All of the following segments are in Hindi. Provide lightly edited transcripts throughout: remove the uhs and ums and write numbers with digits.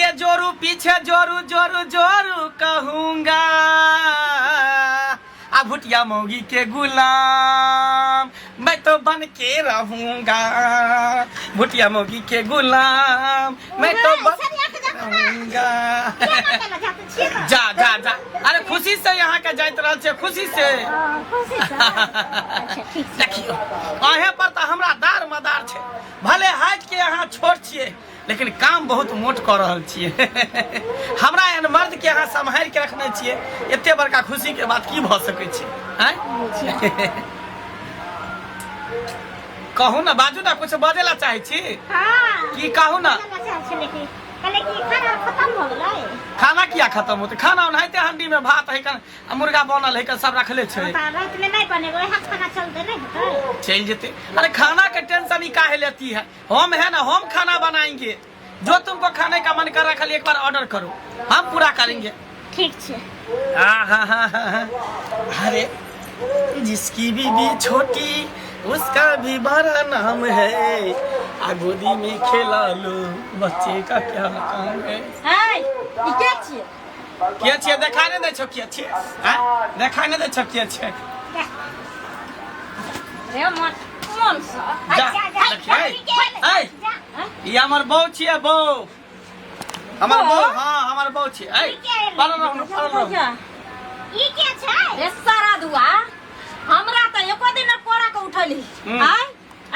आगे जोरू पीछे जोरू जोरू जोरू कहूंगा आ भुटिया मौगी के गुलाम मैं तो बन के रहूंगा भुटिया मौगी के गुलाम मैं तो बन रहूंगा। जा जा जा अरे खुशी से यहाँ के जाइत रहल छे खुशी से देखियो अहे पर तो हमरा दार मदार छे भले हाथ के यहाँ छोट छिए लेकिन काम बहुत मोट कर रहल छिए हमरा एहन मर्द के यहाँ सम्हार के रखने छिए एते बड़का खुशी के बात की भ सकै छै हैं कहू ना बाजू ना कुछ बजेला चाहे छी हां की कहू ना कले की खाना खत्म हो गेलै खाना किया खत्म होते खाना ओनाहिते हंडी में भात है कन मुर्गा बनल है कन सब रखले छै रात में नहीं बनेगा वह खाना चलते नहीं होता चल जेते अरे खाना के टेंशन ही काहे लेती है हम है ना हम खाना बनाएंगे जो तुमको खाने का मन कर रहा खाली एक बार ऑर्डर करो हम पूरा करेंगे ठीक छे अरे जिसकी बीबी छोटी उसका भी बड़ा नाम है आ गोदी में खेला लो बच्चे का क्या काम है हाय ई के छिए देखा नहीं दे छो के छिए हैं देखा नहीं दे छो के छिए रे मन सा जा ए ये हमर बहू छिए बहू हमर बहू हां हमर बहू छिए ए पालन रहो ई के छै रे सारा दुआ हमरा त एको दिन कोरा के उठली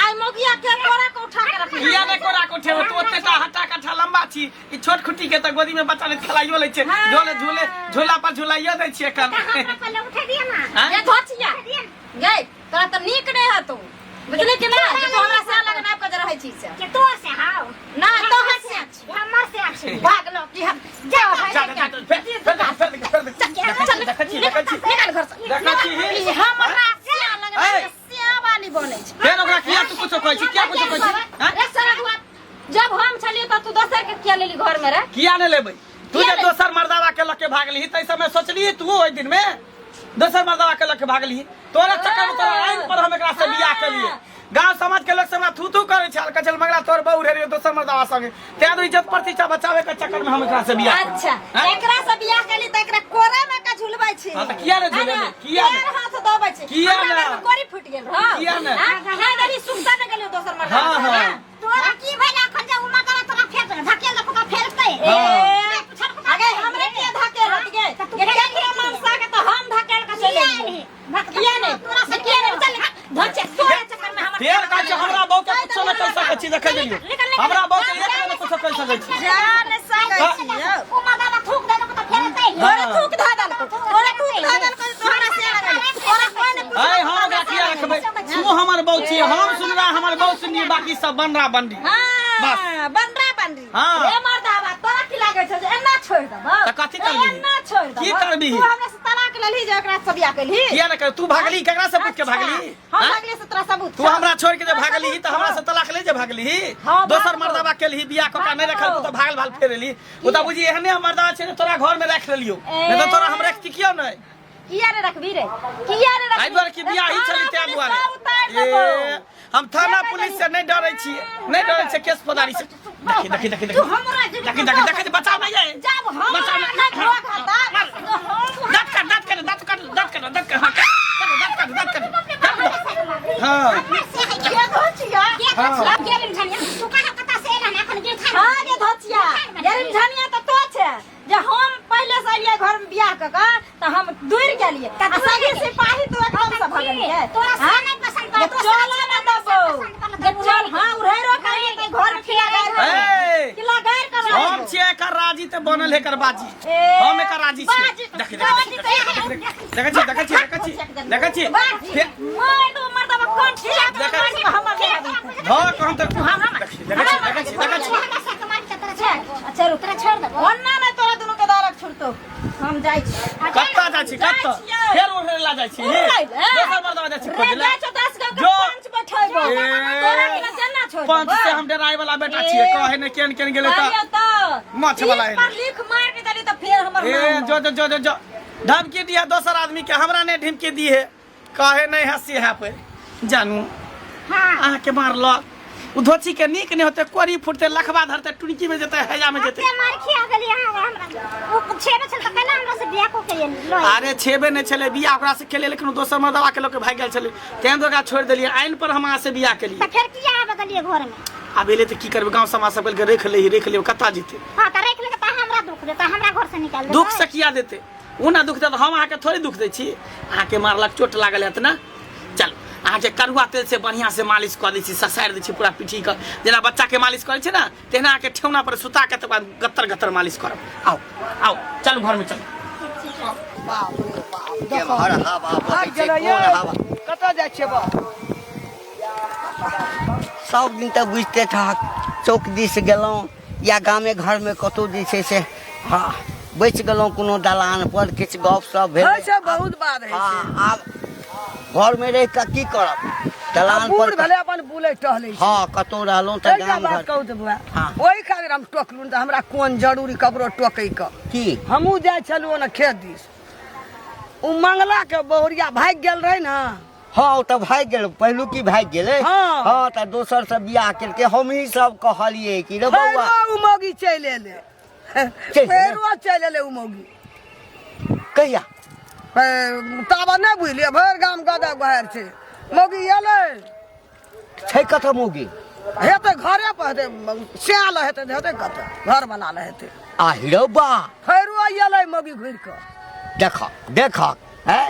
आई मोगिया के कोरा के उठा के रखली या ने कोरा के उठे तो ओतेटा हटा कठा लंबा छी ई छोट खुट्टी के त गोदी में बच्चा ने खेलाइयो ले छै झोले झूले झूला पर झुलाइयो दै छी एखन पहले उठा दिया ना ये धोचिया गई तोरा त नीक नहीं है तू बुझली कि ना जे तो हमरा से अलग ना कर रहै छी से के तो से हां ना तो से हमर से आछी भाग लो कि हम जाओ निकल घर से देखी हमरा से अलग से वाली बनै छै फेर ओकरा किया तू कुछ कहै छी क्या कुछ कहै छी हैं सारा दुआ जब हम छलिए त तू दोसर के किया लेली घर में रे किया ने लेबै तू जे दोसर मर्दावा के लके भागली तै समय सोचली तू ओइ दिन में दोसर मर्दावा के लके भागली तोरा चक्कर में तोरा आइन पर हम एकरा से बियाह केलिए गांव समाज के लोग से हमरा थू करे छै कचल मगरा तोर बहु रे दोसर मर्दावा संगे ते दो इज्जत प्रतिष्ठा बचावे के चक्कर में हम एकरा से बियाह अच्छा एकरा से बियाह केली त एकरा कोरा में का झुलबै छी हां त किया रे झुलेबे किया हाथ दबै छी किया ना कोरी फुट गेल हां किया ना हां दरी सुखता न गेलियो दोसर मर्दावा हां तोरा की भेला खन जे उमा करा तोरा फेर धकेल दे फका फेरतै आगे हमरे के धकेल हट गे ये केकरा मानसा के त हम धकेल के चले किया ने तोरा से किया ने चल धचे तोरा चक्कर में हमर फेर का छै हमरा बहु के कुछ न कर सकै छी देखै गेलियो हमरा बहु के एक न कुछ कर सकै छी जान सकै छी उमा दाना थूक देन को त फेरतै तोरा थूक धा देन को तोरा थूक धा देन को तोरा से लगे तोरा कोई ने ए हम ओकरा किया रखबै तू हमर बहु छी हम सुनरा हमर बहु सुनी बाकी सब बनरा बंडी बस बनरा बंडी रे मर्दावा तोरा की लागे छै जे एना छोड़ देबो त कथि करबी एना छोड़ देबो की करबी तू हमरा से तलाक लेली जे एकरा से बियाह केली किया न कर तू भागली केकरा से पूछ के भागली हम भागली से तोरा सबूत तू हमरा छोड़ के जे भागली त हमरा से तलाक ले जे भागली दोसर मर्दावा केलही बियाह कोका नहीं रखल तो भागल भाल फेरली ओ त बुझी एहने मर्दावा छै तोरा घर में रख लेलियो नहीं तो तोरा हम रखती कियो नहीं किया रे रखबी रे किया रे रखबी आई बार की बियाह ही चली ते दुआरे हम थाना पुलिस से नहीं डरै छी नहीं डरै छै केस फौजदारी से देखी तू हमरा देखी बचाओ नहीं है जब हम बचाओ नहीं ठोक हता दांत कर हां ये धोचिया गेरिन झनिया तू कहां कता से एला ना एखन गिर खा हां ये धोचिया गेरिन झनिया त तो छै जे हम पहले से एलिए घर में बियाह क त हम दूर गेलिए आ सगे सिपाही तो एकदम से भगलिए तोरा से नहीं पसंद कर तो चल ना दबो जे चल हां उड़ेरो करी के घर में खिला गए खिला गए कर हम छिए कर राजी त बनल है कर बाजी हम एकर राजी छी देखै छी मोर तो मर्दवा कोन खिला के हमर हां कहम त देखै छी अच्छा रुतरा छोड़ दे ओन्ना में तोरा दोनों के दारक छोड़तो हम जाई छी कत्ता जाई छी कत्ता फेर उड़े ला जाई छी दोसर मर्दवा जाई छी खोज ले जाई छ 10 गांव के पंच बैठैबो तोरा के ना जन्ना छोड़ पंच से हम डराई वाला बेटा छिए कहे ने केन गेले त माछ वाला है लिख मार के दली त फेर हमर ए जो धमकी दिया दोसर आदमी के हमरा ने धमकी दी है कहे नहीं हंसी है पे जानू हां आहा के मारलो उ धोची के नीक नहीं होते, कोरी फुटते, लखबा धरते, टुनकी में जेते, हैजा में जेते। मार खिया गेली हमरा ओ छेबे चल त केना हमरा से बियाह को के लो। अरे छेबे नहीं चले बियाह ओकरा से केले, लेकिन दोसर मर्दवा के लोग के भाग गेल चले, तें दोगा छोड़ देलिए, आइन पर हम से बियाह के लिए। त फिर किया आबे गेलिए घर में? अब एले त की करबे, गांव समाज सब के रख ले कता जीते। हां त रख ले त हमरा दुख देता, हमरा घर से निकाल दे। दुख से किया देते, उ ना दुख दे, हम आके थोड़ी दुख दे छी, आके मारलक, चोट लागल है त ना। चल आज करुआ तेल से बढ़िया से मालिश कर दी, ससार दी पूरा पीठी का, जेना बच्चा के मालिश करे छे ना, तेना आके ठेवना पर सुता के तक गत्तर गत्तर मालिश करब। आओ आओ चल घर में चल। बाप रे बाप, देखो हर हवा भाग गेलै ये, कतऽ जाइ छियै बा? सब दिन तऽ बुझते था, चौक दिस गेलहुँ या गामे घर में कतौ जे छै से हाँ बैठ गेलहुँ कोनो दलान पर, किछु गप सप भेल। बहुत बात है। हाँ आब घर में रह के की करब, दलान पर भले अपन बुले टहले। हाँ कतौ रहलहुँ तऽ गाम घर। कहू तऽ बुआ, हाँ। ओहि खातिर हम टोकलू तऽ हमरा कोन जरूरी ककरो टोकै के। की हमहूँ जाइ छलहुँ ने खेत दिस, उ मंगला के बहुरिया भाग गेल रहे ना। हाँ ओ तऽ भाग गेल, पहिलू की भाग गेलै। हाँ। हाँ तऽ दोसर से बियाह केलकै, हमही सब कहलिए कि रे बौआ फेरो उ मौगी चलि एलै, फेरो चलि एलै उ मौगी। कहिया ताबा नहीं बुझलिए, भर गाम गदा बहार छै मौगी एलै। छै कतऽ मौगी? हेतै घरे पर, हेतै सियाल हेतै, हेतै कतऽ घर बनाल हेतै। आ हिरौ बा फेरो एलै मौगी घुरि कऽ। देख है,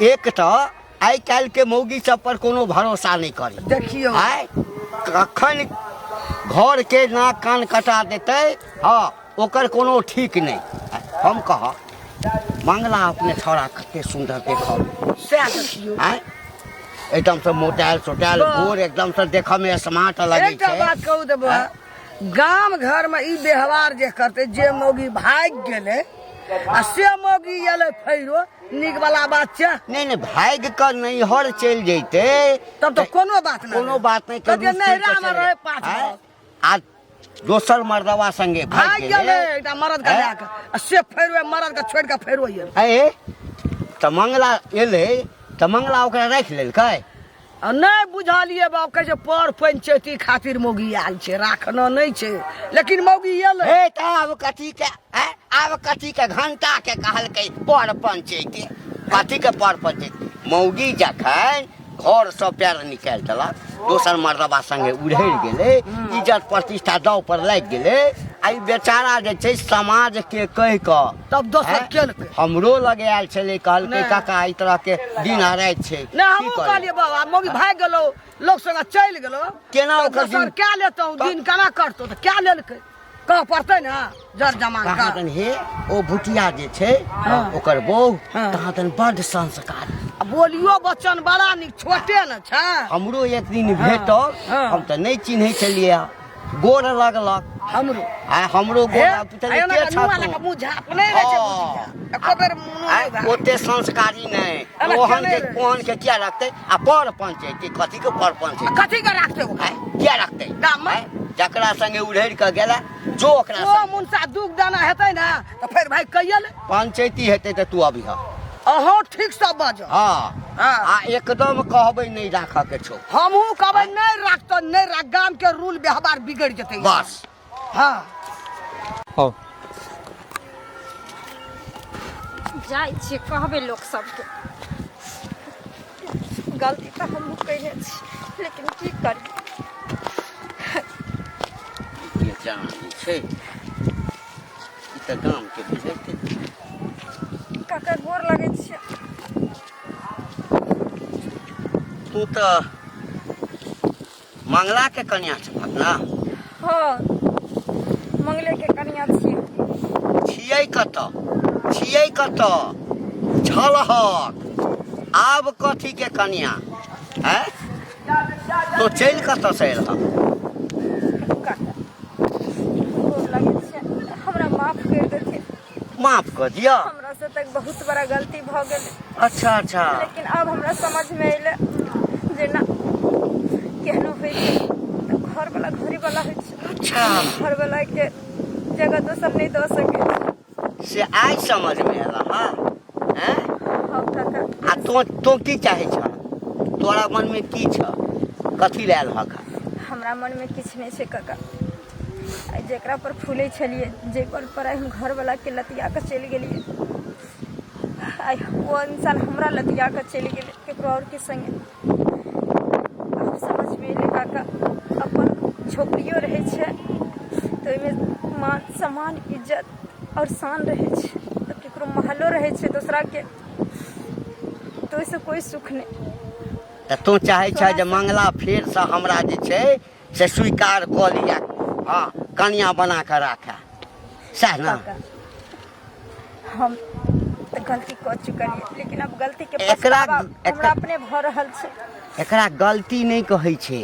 एक तऽ आइ काल्हि के मौगी सब पर कोनो भरोसा नहीं करी। देखियो आइ कखन घर के नाक कान कटा देते, हाँ ओकर कोनो ठीक नहीं। हम कह मंगला अपने छोरा कते सुंदर देखो, सएह देखियो। आइ एकदम से मोटाइल सोटाइल, गोर एकदम से देखऽ में स्मार्ट लगे एकटा छै। बात कहू देबो, गाम घर में ई व्यवहार जे करते, जे मौगी भाग गेले आ से मौगी एले फेरो, नीक वाला बात छै। नहीं भाग कर नहीं हर चल जैते तब तो कोनो बात नहीं, कोनो बात नहीं। तो जे नहरा में रहे पाँच आ दोसर मर्दवा संगे भाग गेले एकटा मरद के जाके, आ से फेरो मरद के छोड़ के फेरो एले। ए त मंगला एले त मंगला ओकरा राख लेलकै। आ नहीं बुझलिए बाप, कहे पर पंचायती खातिर मौगी आयल छै, राखना नहीं छै, लेकिन मौगी एले। ए त आब कथी के घंटा के कहलकै पर पंचायती, कथी के पर पंचायती? मौगी जखन घर से पैर निकाल देलक, दोसर मर्दवा संगे उड़ेर गेले, इज्जत प्रतिष्ठा दाव पर लाग गेले, आई बेचारा जे छै समाज के कह के तब दोसर केलकै। हमरो लगे आयल छले, कहलकै काका ई तरह के दिन आ रात छै। नहीं हम कहलिए बाबा मौगी भाग गेलो, लोग संग चल गेलो, केना ओकर दोसर क्या लेतो दिन केना करतो, तो क्या लेलकै कह पड़ते ना जर जमान का। कहाँ तन हे ओ भुटिया जे छै ओकर बहू, कहाँ तन बड़ संस्कार, बोलियो बच्चन बड़ा निक, छोटे न छै। हमरो एक दिन भेटल, हम त नहीं चिन्है छलिए, गोर लगलक हमरो हमरो गोर पुछलिए के छ लगा मुंह झाप नहीं रहे छै बुझिया, एको बेर मुंह ओते संस्कारी नहीं, ओहन के क्या रखते? आ पर पंचायती, कथी के पर पंचायती, कथी के राखते हो क्या रखते गाम में? जकरा संगे उड़ेर के गेला जो ओकरा ओ संगे मुंसा दुख दाना हेतै ना, तो फिर भाई कहियल पंचायती हेतै त तू अभी अहो ठीक सब बाज। हाँ आ एकदम कहबै नहीं राखा के छो, हमहू कहबै नहीं राखतो, नहीं राख, गाम के रूल व्यवहार बिगड़ जते बस। हाँ हो जाइ छी कहबे लोग सबके, गलती तो हमहू कइले छी, लेकिन की करी। ये जानी छै ई त गाम के बुझैते काका गोर लगे छै। तू त मंगला के कन्या छह ना? हाँ मंगले के कन्या छियै कतऽ छलहक, आब कथी के कन्या है? तो चल कतऽ से एलहक? हमरा माफ कर देथिन, माफ कर दिया। हमरा से तक बहुत बड़ा गलती भ गेल, अच्छा लेकिन अब हमरा समझ में अइले जे ना केहनो होइ छै घर वाला घरी वाला होइ छै। अच्छा घर वाला के जगह दोसर नहीं दे सके से आज समझ में एला। हाँ हैं? हाँ काका। आ तो की चाहे छ? तोरा मन में की छ? कथी लेल हक? हमरा हमरा मन में किछ नहीं छे काका। आई जेकरा पर फूले छलिए जे पर हम घर वाला के लतिया के चल गेलिए, आई वो इंसान हमरा लतिया के चल गेले केकरो और के संगे। अब समझ में एले काका अपन झोपड़ियो रहे छे तो एमे मान सम्मान इज्जत और शान रहे छे, तो केकरो महलो रहे छे दूसरा के, तो इसे कोई सुख नहीं। तो तू चाहे छ जे मंगला फेर से हमरा जे छे से स्वीकार क लिया, हाँ कन्या बना के राखे, सह ना। हम तो गलती कर चुकलिए, लेकिन अब गलती के पछतावा हमरा अपने भ रहल छे। एकरा गलती नहीं कहै छे,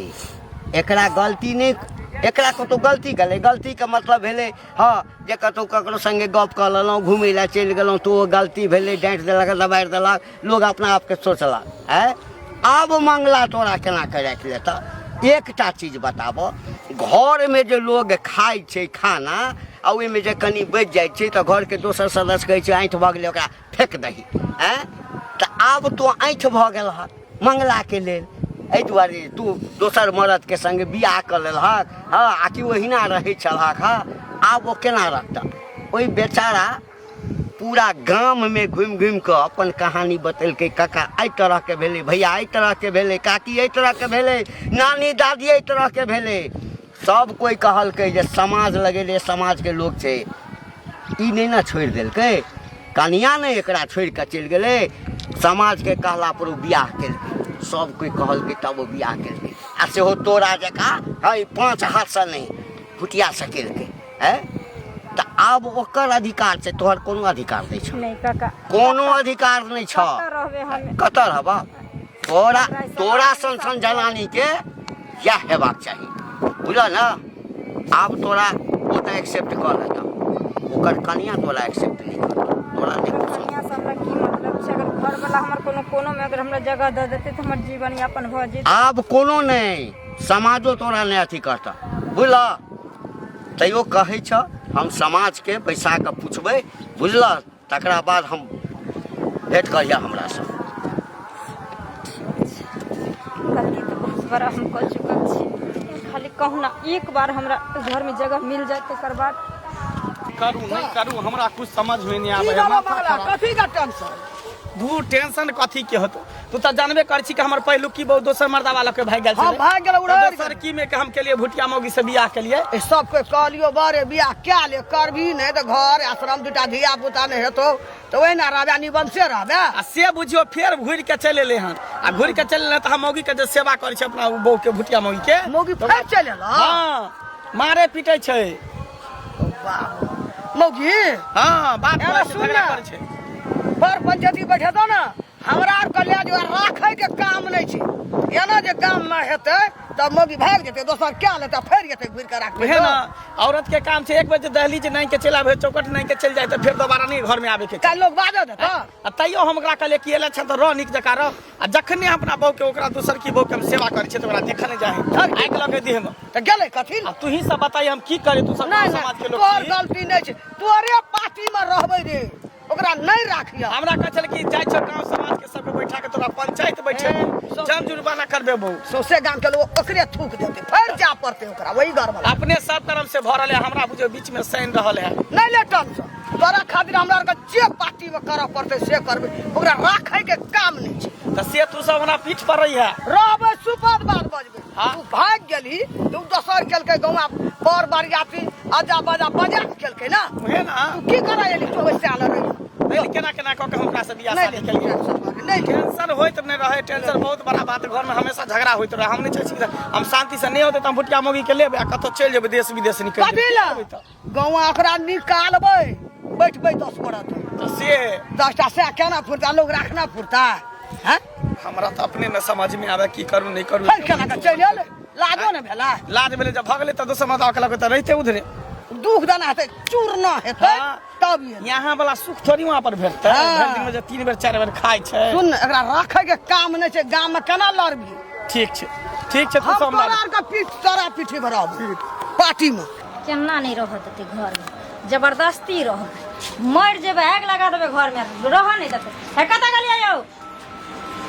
एकरा गलती नहीं, एकरा कतौ गलती गले, गलती के मतलब भेले हाँ जे कतौ ककरो संगे गप क लेलौं, घुमै ला चल गेलौं तो गलती भेले, डांट देलक दबाड़ देलक, लोग अपना आप के सोचलक है। अब मंगला तोरा केना के राख लेता? एकटा चीज बताबो, घर में जे लोग खाइ छे खाना आ ओहि में जे कनी बच जाय छे तो घर के दोसर सदस्य कहै छे आँठ भ गेलै ओकरा फेंक दही हैं। तो अब तो आँठ भ गेल ह मंगला के लेल, एहि दुआरे तू दोसर मर्द के संग बियाह कर लेलहक, हाँ आ कि ओहिना रहै छलहक, हाँ आब ओ केना रखता? ओहि बेचारा पूरा गांव में घूम घूम के अपन कहानी बतेलकै, काका एहि तरह के भेले, भैया एहि तरह के भेले, काकी एहि तरह के भेले, नानी दादी एहि तरह के भेले। सब कोई कहलकै जे समाज लगेले, समाज के लोग छे, ई नहीं ना छोड़ देलकै, कनिया ने एकरा छोड़ के चल गेले, समाज के कहला पर बियाह केलकै, सब कोई कहलकै तब वो बियाह केलकै। आ सेहो तोरा जका है 5 हाथ से नहीं फुटिया सकेलकै है। तो अब ओकर अधिकार छै, तोहर कोनो अधिकार नहीं छ। नहीं काका, कोनो अधिकार नहीं छ। कतर हबा तोरा, तोरा सन जनानी के या हेबाक चाहिए, बुझल ना। अब तोरा ओ तो एक्सेप्ट कर लेता, ओकर कनिया तोरा एक्सेप्ट नहीं कर, तोरा नहीं कनिया से हमरा की मतलब छै? अगर घर वाला हमर कोनो में अगर हमरा जगह दे देते तो हमर जीवन यापन भ जेतै। अब कोनो नहीं, समाजो तोरा नहीं अथी करता, बुझल। तैयो कहै छ हम समाज के बैसा के पूछबै, बुझल, तकरा बाद हम भेंट करिया हमरा से। गलती तो बहुत बड़ा हम कर चुकल छी, खाली कहूँ ना एक बार हमरा घर में जगह मिल जाए तकर बाद करू नहीं करू हमरा कुछ समझ में नहीं आवे। कथी का टेंशन? दू टेंशन कथी के होतो? तू तो जानबे कर छी कि हमर पहलू की बहुत दोसर मर्दा वाला के भाग गेल छे। हम भाग गेल उड़ा दोसर की में के हम के लिए भुटिया मौगी से बियाह के लिए सब के कहलियो बारे बियाह क्या ले करबी नहीं तो घर आश्रम दुटा धिया पुता नहीं हेतो तो वही ना राजा निबंध से रहबे। आ से बुझियो फेर घुर के चले एले हन, आ घुर के चले एले त हम मौगी के जे सेवा करे छै अपना बहू के भुटिया मौगी के, मौगी फेर चल एला। हां मारे पीटे छै मौगी। हां बात एना सुन ना, करे छै पर पंचायती बैठे दो ना, हमरा आर के ले जो राखे के काम नहीं छै, एना जे काम ना हेते तब मौगी भाग जेते, दोसर क्या लेते फेर जेते घुर के राख है ना। औरत के काम छै 1 बजे दहलीज नहीं के चला भे चौकट नहीं के चल जाए तो फिर दोबारा नहीं घर में आवे के। का लोग बाजे देता आ तैयो हम ओकरा कहले कि एले छ त रह नीक जका रह, आ जखने अपना बहू के ओकरा दोसर की बहू के हम सेवा करे छै त ओकरा देख नहीं जाए आग लगे देह में तो गेले कथी? अब तू ही सब बताई हम की करे? तू सब नहीं समाज के लोग तोर छी। गलती नहीं छै, तोरे पार्टी में रहबे रे, ओकरा नहीं राखिया। हमरा कह चल कि जाय छ गांव समाज के सब बैठा के तोरा पंचायत बैठे जन जुर्माना करबे बहु सौसे गांव के लोग ओकरे थूक देते, फिर जा पड़ते ओकरा वही घर वाला। अपने सब कर्म से भरल है, हमरा बुझो बीच में सैन रहल है। नहीं ले टेंशन, तोरा खातिर हमरा आर के जे पार्टी में करऽ पड़ते से करबे, ओकरा राखे के काम नहीं छै। त से तू सब हमरा पीठ पर रही है रहबे सुपद बात बजबे। हाँ। तू भाग गेली, तू दोसर केलकै गौवा बर बारियाती आजा बाजा बजा केलकै ना, है ना। तू की करे एली तो वैसे आल रही नहीं केना केना क के हमरा से बियाह नहीं शादी केलिए। नहीं टेंशन होइत नहीं रहे, टेंशन बहुत बड़ा बात, घर में हमेशा झगड़ा होइत रहे। हम नहीं चाहे छी हम शांति से नहीं होते त हम भुटिया मौगी के लेबे आ कतो चल जेबे देश विदेश निकल कथी ला गौवा ओकरा निकालबै, बैठबै 10 मिनट तो से 10टा से केना फुरता, लोग राखना फुरता हैं? हमरा तो अपने न समझ में आवे की करू नहीं करू। फिर केना के चल आले, लाजो न भेला। लाज भेले जब भगले त दोसर मदा के त रहते उधरे दुख दाना हेतै, चूर्ण हेतै हाँ। तब ये यहाँ वाला सुख थोड़ी वहाँ पर भेटतै। हाँ। भर दिन में जे 3 बेर 4 बेर खाय छै। सुन एकरा राखे के काम नहीं छै, गांव में केना लड़बी? ठीक छै ठीक छै, तू हम सब तोरा आर के पीठ तोरा पीठी भराब पार्टी में। केना नहीं रह देते घर में, जबरदस्ती रह मर जेबे, आग लगा देबे घर में, रह नहीं देते। है कता गलिया यौ,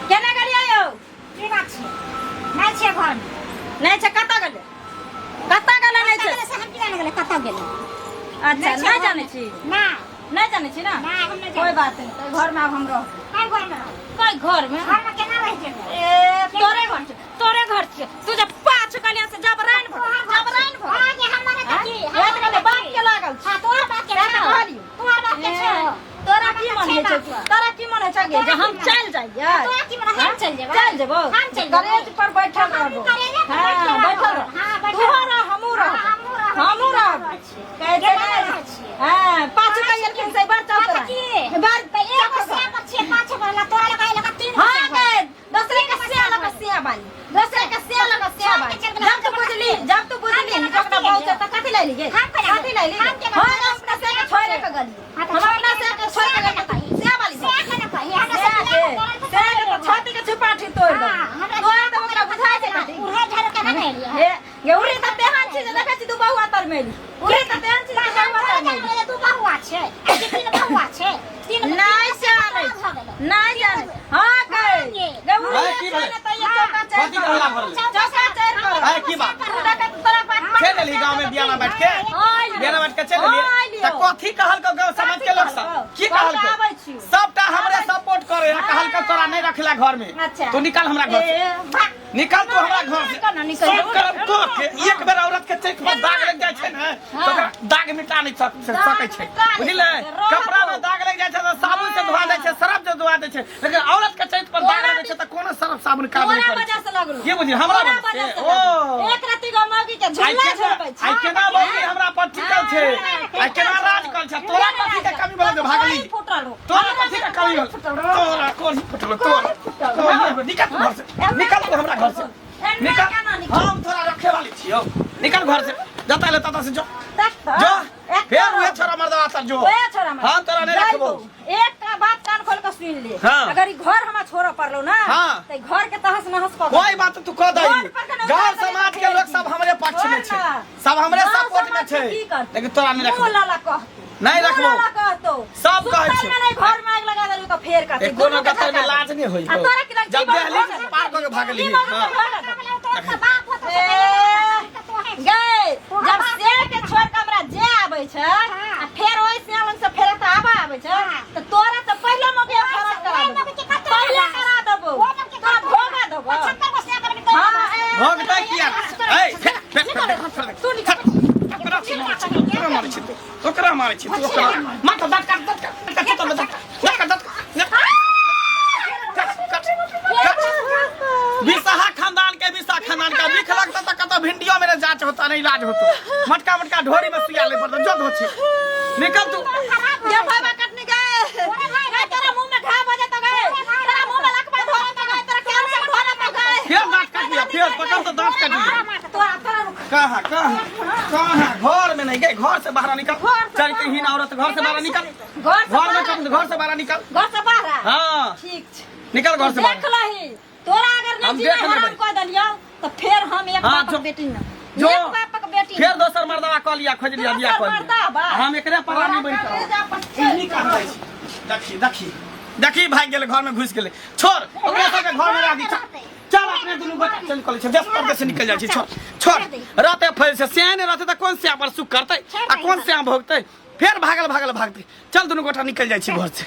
केना गलिया यौ? की बात छै? नहीं छै घर, नहीं छै कता गलिया कत्ता गेलै नहीं छै से हम किया गेलै कतौ गेलै अच्छा नहीं जाने छी ना नहीं जाने छी ना ना हम नहीं कोई बात नहीं तो घर में अब हम रह काय घर में कोई घर में केना रह छै ए तोरे घर छै तू जब पाछ कलिया से जबरान भो आगे हम माने की एक ने बात के लागल हां तोरा बात के कहली तोरा बात के छै तोरा की मन छै तोरा की मन छै जे हम चल जाइए तोरा की मन हम चल जेबै चल जेबो हम चल गरेज पर बैठल रहबो हां बैठल रह तू रह हमू रह कह दे हां पाछ कहियल के से बात चल रहा बार एक से मछे पाछ वाला तोरा लगा लगा तीन हां गए दूसरे के से बाली दूसरे के से बाली जब तू बुझली निकलना बहुत त कथि ले ली कथि ले ली हां अपना से के छोड़े के गली हम अपना से के छोड़ के गली से बाली से छाती के छुपाठी तोड़ दो तोड़ दो ओकरा बुझाय छै कथि उहे झर के नहीं हे ये उरी त तेहन छी जे देखै छी तू बहुआ तर मेली उरी त तेहन छी जे बहुआ तर मेली तू बहुआ छै तीन बहुआ छै तीन नहीं जाने नहीं जाने हां गए की गौरी भेलै? त ये चौका चढ़ कथी कहला भरले? चौका चढ़ कर है की बात? तोरा बात चल एली गांव में बियाह में बैठ के बियाह में बैठ के चल एली त कथी कहल को गांव समाज के लोग सब की कहल को सबटा हमरे सपोर्ट करे कहल को तोरा नहीं रखला घर में अच्छा। तू निकल हमरा घर से निकल तू हमरा घर से सब करब तो के एक बेर औरत के चेक पर दाग लग जाय छै ने तो ओकरा दाग मिटा नहीं सकै छै बुझले कपड़ा में दाग लग जाय छै तो साबुन से धोआ दै छै सरफ से धोआ दै छै लेकिन औरत के चेक पर दाग लगे छै तो कोनो सरफ साबुन काम नहीं तोरा करे वजह से लगलो ये बुझी हमरा वजह से ओ एक राती गो मौगी के झुल्ला झोरबै छै आई केना बोली हमरा पर टिकल छै आई केना राज कल छै तोरा कथी के कमी बोल दे भागली फुटल हो तोरा कथी के कमी बोल तोरा कोन फुटल तोरा निकल घर से निकल तू हमरा घर से निकल हम तोरा रखे वाली छियो निकल घर से जता ले तता से जो जो फिर वे छोरा मर्दवा तर जो हां तोरा नहीं रखबो एक बात कान खोल के सुन ले हाँ। अगर ई घर हमरा छोड़ पड़लो ना हाँ। त घर के तहस नहस कर कोई बात तू कह दई गांव समाज के लोग सब हमरे पक्ष में छै सब हमरे सपोर्ट में छै लेकिन तोरा नहीं रखबो लाला कह नहीं रखबो कहतो सब कहै छै नहीं घर में आग लगा देलू तो फेर कहते एक कोनो गतर में लाज नहीं होई आ तोरा की जब दहली पार कर के भागली गए जब शेर के छोड़ के हमरा जे आबै छै आ फेर ओइ से से फेर त आबै छै त तोरा त पहले मगे खराब करा देबो पहले करा देबो तोरा भोगा देबो भोगता किया ए तू निकल ओकरा मारै छी तू ओकरा मारै छी तू ओकरा माथा दट काट तो दट बिसाहा खानदान के बिसा खानदान का बिख लगता तो कतो भिंडियो मेरे जांच होता नहीं इलाज होतो मटका मटका ढोरी में सुइया ले पड़ता जो होछी निकल तू ये भाई कटने गए तेरा मुंह में घाव हो जाता गए तेरा मुंह में लकवा धोरा तो गए तेरा कैंसर धोरा तो गए फिर दांत काट दिया फिर पकड़ तो दांत काट दिया तोरा कहां घर में नहीं गए घर से बाहर निकल चल के हीन औरत घर से बाहर निकल घर से बाहर निकल घर से बाहर हां ठीक छै निकल घर से देख बाहर लही तोरा अगर हम नहीं देख जीवन लेबै। हराम कर दलियो तो फिर हम एक हाँ, बाप जो- के बेटी ना जो एक बाप के बेटी फिर दोसर मर्दवा कह लिया खोज लिया बियाह कर मर्दवा हम एकरे परानी बन कर देखी देखी भाग गेले घर में घुस गेले छोड़ ओकरा सबके घर में रह दी चल अपने दुनू बच्चा चल कॉलेज से 10 पर्दे से निकल जाइ छी छोड़ रहते फैल से सियान रहते त कौन सिया पर सुख करते आ कौन सिया भोगते फिर भागते चल दुनू गोटा निकल जाइ छी घर से